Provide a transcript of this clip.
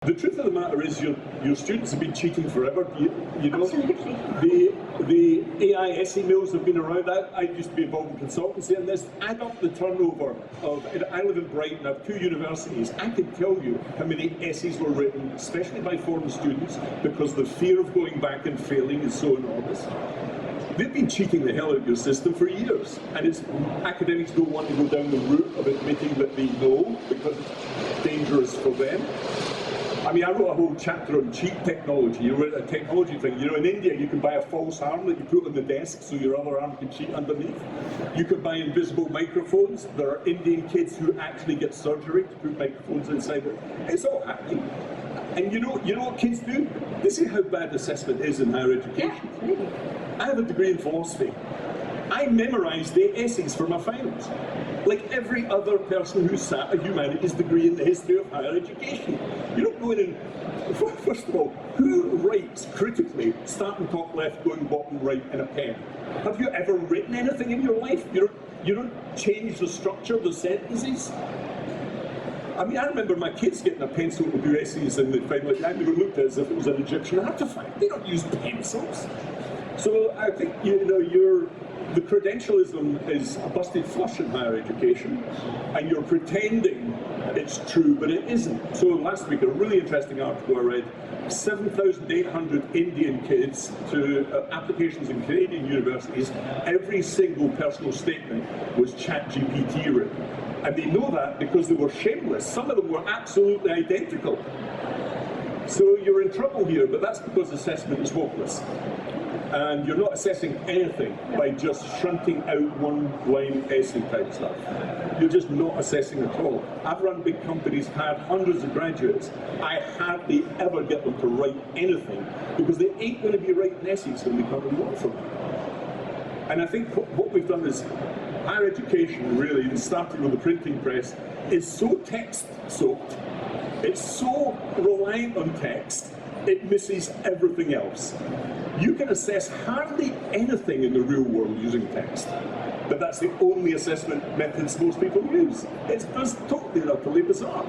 The truth of the matter is your students have been cheating forever. You know, Absolutely. the AIS emails have been around. I used to be involved in consultancy, and this add up the turnover of. I live in Brighton. I have 2 universities. I can tell you how many essays were written, especially by foreign students, because the fear of going back and failing is so enormous. They've been cheating the hell out of your system for years, and academics don't want to go down the route of admitting that they know because it's dangerous for them. I mean, I wrote a whole chapter on cheat technology. You wrote a technology thing. You know, in India, you can buy a false arm that you put on the desk so your other arm can cheat underneath. You can buy invisible microphones. There are Indian kids who actually get surgery to put microphones inside it. It's all happening. And you know what kids do? This is how bad assessment is in higher education. Yeah, absolutely. I have a degree in philosophy. I memorised the essays for my finals, like every other person who sat a humanities degree in the history of higher education. You don't go in and, first of all, who writes critically, starting top left, going bottom right in a pen? Have you ever written anything in your life? You don't change the structure of the sentences? I mean, I remember my kids getting a pencil to do essays in the final exam. They were looked at as if it was an Egyptian artifact. They don't use pencils. So I think, the credentialism is a busted flush in higher education, and you're pretending it's true, but it isn't. So last week, a really interesting article I read, 7,800 Indian kids to applications in Canadian universities, every single personal statement was ChatGPT written. And they know that because they were shameless. Some of them were absolutely identical. So you're in trouble here, but that's because assessment is hopeless. And you're not assessing anything by just shunting out one-line essay type stuff. You're just not assessing at all. I've run big companies, had hundreds of graduates. I hardly ever get them to write anything because they ain't going to be writing essays when they come and work for me. And I think what we've done is higher education, really, starting with the printing press, is so text-soaked, it's so reliant on text, it misses everything else. You can assess hardly anything in the real world using text, but that's the only assessment methods most people use. It's just totally and utterly bizarre.